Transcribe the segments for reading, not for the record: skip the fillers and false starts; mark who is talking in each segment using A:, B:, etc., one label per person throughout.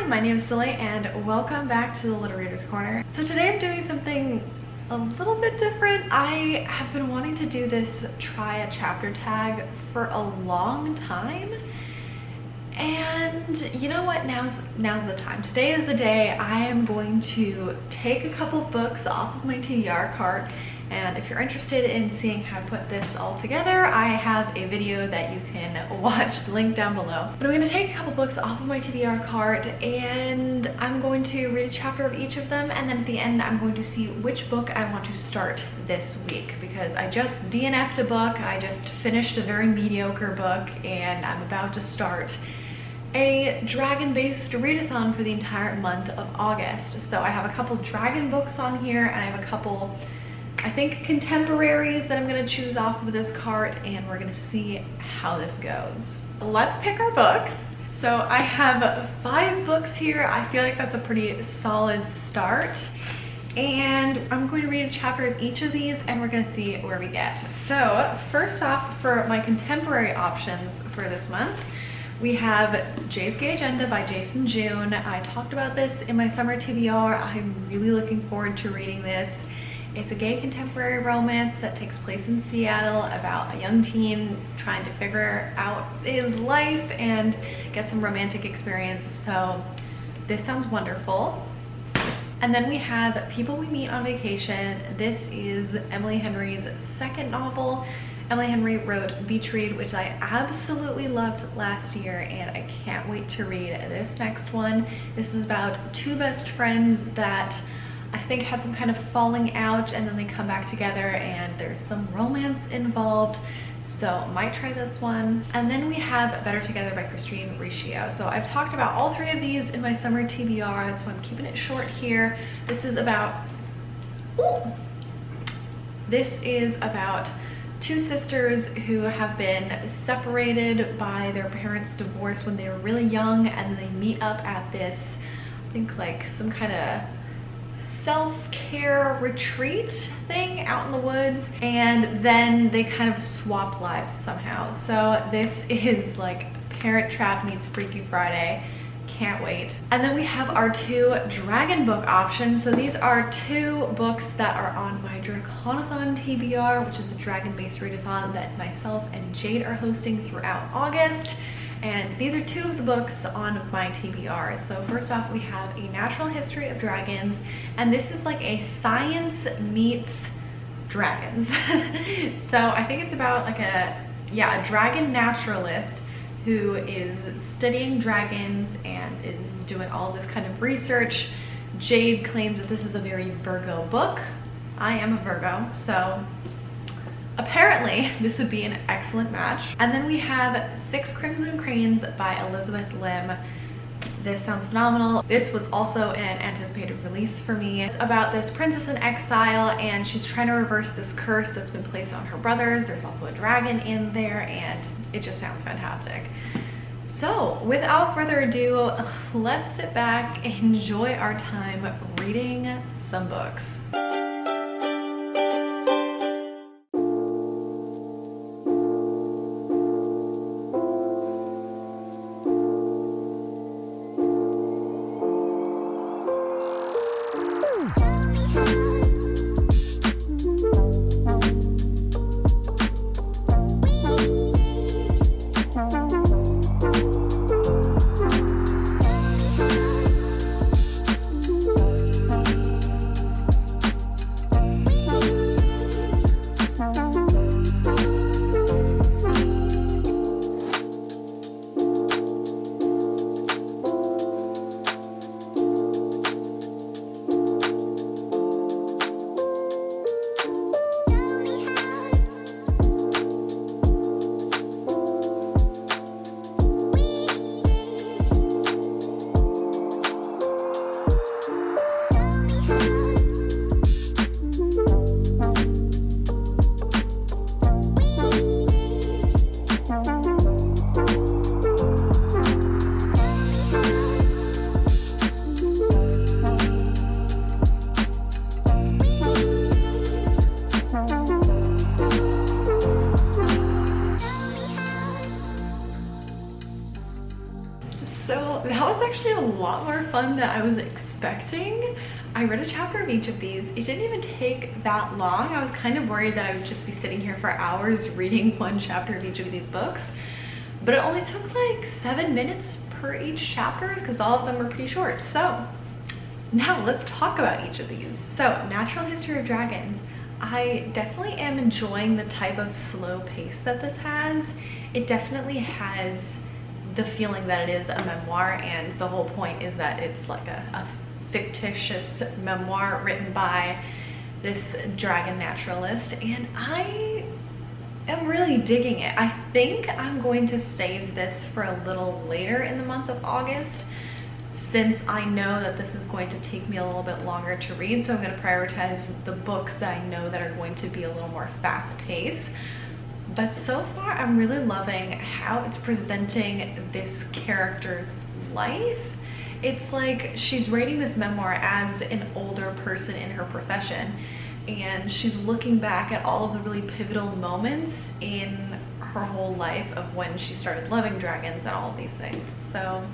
A: everyone, my name is Silly and welcome back to the Little Reader's Corner. So today I'm doing something a little bit different. I have been wanting to do this try a chapter tag for a long time. And you know what, now's the time. Today is the day I am going to take a couple books off of my TBR cart, and if you're interested in seeing how to put this all together, I have a video that you can watch, link down below. But I'm going to take a couple books off of my TBR cart and I'm going to read a chapter of each of them, and then at the end I'm going to see which book I want to start this week, because I just DNF'd a book, I just finished a very mediocre book, and I'm about to start a dragon-based readathon for the entire month of August. So I have a couple dragon books on here, and I have a couple, I think, contemporaries that I'm going to choose off of this cart, and we're going to see how this goes. Let's pick our books. So I have 5 books here. I feel like that's a pretty solid start. And I'm going to read a chapter of each of these, and we're going to see where we get. So first off, for my contemporary options for this month, we have Jay's Gay Agenda by Jason June. I talked about this in my summer TBR. I'm really looking forward to reading this. It's a gay contemporary romance that takes place in Seattle about a young teen trying to figure out his life and get some romantic experience. So this sounds wonderful. And then we have People We Meet on Vacation. This is Emily Henry's second novel. Emily Henry wrote Beach Read, which I absolutely loved last year, and I can't wait to read this next one. This is about 2 best friends that I think had some kind of falling out, and then they come back together and there's some romance involved. So might try this one. And then we have Better Together by Christine Riccio. So I've talked about all 3 of these in my summer TBR, so I'm keeping it short here. This is about 2 sisters who have been separated by their parents' divorce when they were really young, and they meet up at this, I think like some kind of self-care retreat thing out in the woods, and then they kind of swap lives somehow. So this is like Parent Trap meets Freaky Friday. Can't wait. And then we have our 2 dragon book options. So these are 2 books that are on my Draconathon TBR, which is a dragon-based readathon that myself and Jade are hosting throughout August. And these are 2 of the books on my TBR. So first off, we have A Natural History of Dragons, and this is like a science meets dragons. So I think it's about like a dragon naturalist who is studying dragons and is doing all this kind of research. Jade claims that this is a very Virgo book. I am a Virgo, so apparently this would be an excellent match. And then we have 6 Crimson Cranes by Elizabeth Lim. This sounds phenomenal. This was also an anticipated release for me. It's about this princess in exile, and she's trying to reverse this curse that's been placed on her brothers. There's also a dragon in there, and it just sounds fantastic. So without further ado, let's sit back and enjoy our time reading some books. lot more fun than I was expecting. I read a chapter of each of these. It didn't even take that long. I was kind of worried that I would just be sitting here for hours reading one chapter of each of these books, but it only took like 7 minutes per each chapter because all of them were pretty short. So now let's talk about each of these. So Natural History of Dragons. I definitely am enjoying the type of slow pace that this has. It definitely has the feeling that it is a memoir, and the whole point is that it's like a fictitious memoir written by this dragon naturalist, and I am really digging it. I think I'm going to save this for a little later in the month of August, since I know that this is going to take me a little bit longer to read. So I'm going to prioritize the books that I know that are going to be a little more fast-paced. But so far I'm really loving how it's presenting this character's life. It's like she's writing this memoir as an older person in her profession, and she's looking back at all of the really pivotal moments in her whole life of when she started loving dragons and all of these things. So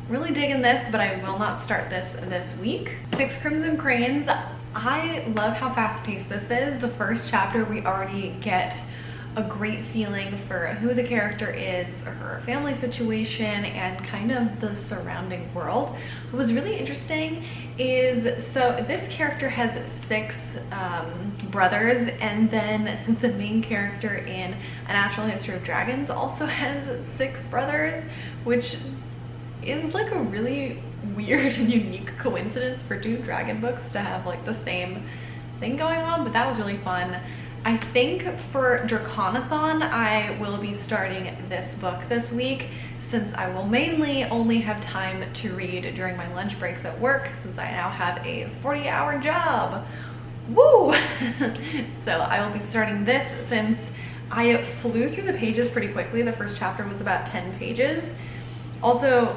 A: really digging this, but I will not start this week. Six Crimson Cranes. I love how fast-paced this is. The first chapter we already get a great feeling for who the character is, her family situation, and kind of the surrounding world. What was really interesting is, so this character has 6 brothers, and then the main character in A Natural History of Dragons also has 6 brothers, which is like a really weird and unique coincidence for 2 dragon books to have like the same thing going on, but that was really fun. I think for Draconathon, I will be starting this book this week, since I will mainly only have time to read during my lunch breaks at work, since I now have a 40-hour job. Woo! So I will be starting this since I flew through the pages pretty quickly. The first chapter was about 10 pages. Also,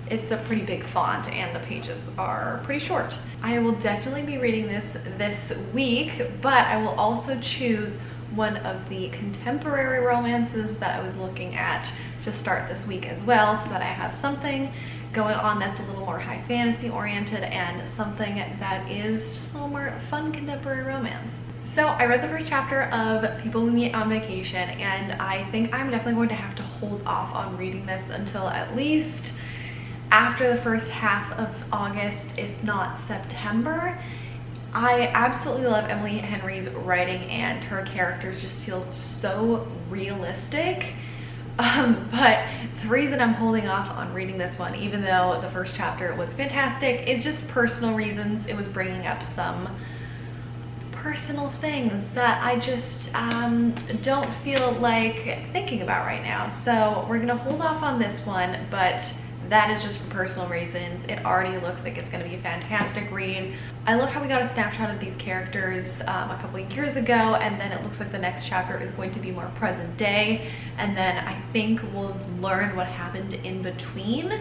A: it's a pretty big font and the pages are pretty short. I will definitely be reading this week, but I will also choose one of the contemporary romances that I was looking at to start this week as well, so that I have something going on that's a little more high fantasy oriented and something that is just a little more fun contemporary romance. So I read the first chapter of People We Meet on Vacation, and I think I'm definitely going to have to hold off on reading this until at least after the first half of August, if not September. I absolutely love Emily Henry's writing, and her characters just feel so realistic. But the reason I'm holding off on reading this one, even though the first chapter was fantastic, is just personal reasons. It was bringing up some personal things that I just don't feel like thinking about right now. So we're gonna hold off on this one, but that is just for personal reasons. It already looks like it's going to be a fantastic read. I love how we got a snapshot of these characters a couple of years ago, and then it looks like the next chapter is going to be more present day, and then I think we'll learn what happened in between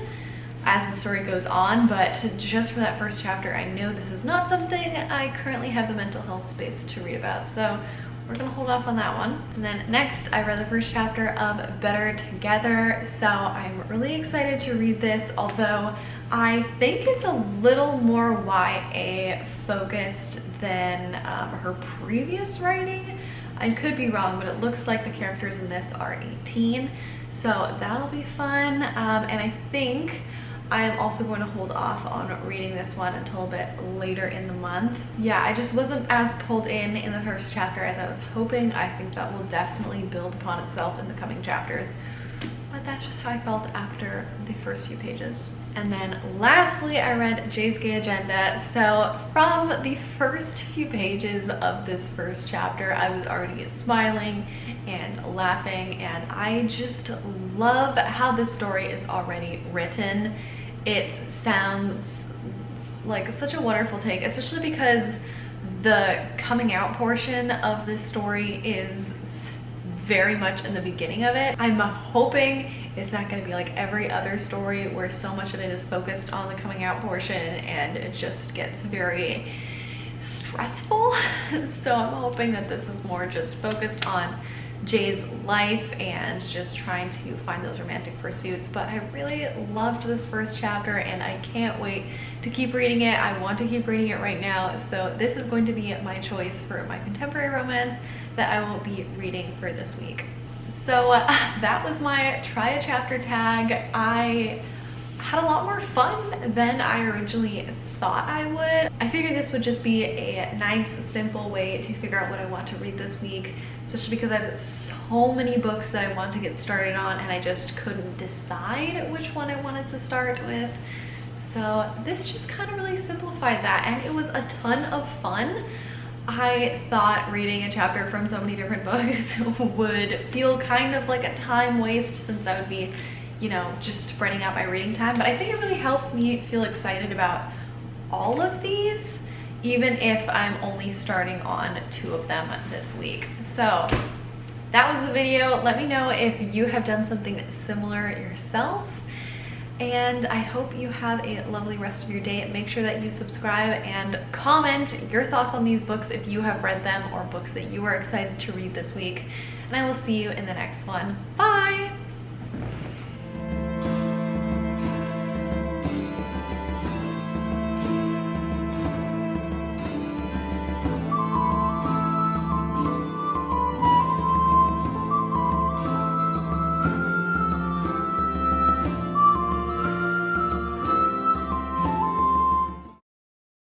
A: as the story goes on. But just for that first chapter, I know this is not something I currently have the mental health space to read about, so we're gonna hold off on that one. And then next, I read the first chapter of Better Together, so I'm really excited to read this, although I think it's a little more YA focused than her previous writing. I could be wrong, but it looks like the characters in this are 18, so that'll be fun. And I think I am also going to hold off on reading this one until a bit later in the month. Yeah, I just wasn't as pulled in the first chapter as I was hoping. I think that will definitely build upon itself in the coming chapters. But that's just how I felt after the first few pages. And then lastly, I read Jay's Gay Agenda. So from the first few pages of this first chapter, I was already smiling and laughing, and I just love how this story is already written. It sounds like such a wonderful take, especially because the coming out portion of this story is very much in the beginning of it. I'm hoping it's not going to be like every other story where so much of it is focused on the coming out portion and it just gets very stressful. So I'm hoping that this is more just focused on Jay's life and just trying to find those romantic pursuits. But I really loved this first chapter and I can't wait to keep reading it. I want to keep reading it right now. So this is going to be my choice for my contemporary romance that I will be reading for this week. So that was my try a chapter tag. I had a lot more fun than I originally thought I would. I figured this would just be a nice, simple way to figure out what I want to read this week, especially because I have so many books that I want to get started on and I just couldn't decide which one I wanted to start with. So this just kind of really simplified that, and it was a ton of fun. I thought reading a chapter from so many different books would feel kind of like a time waste, since I would be, you know, just spreading out my reading time. But I think it really helps me feel excited about all of these, even if I'm only starting on 2 of them this week. So that was the video. Let me know if you have done something similar yourself. And I hope you have a lovely rest of your day. Make sure that you subscribe and comment your thoughts on these books if you have read them, or books that you are excited to read this week. And I will see you in the next one. Bye!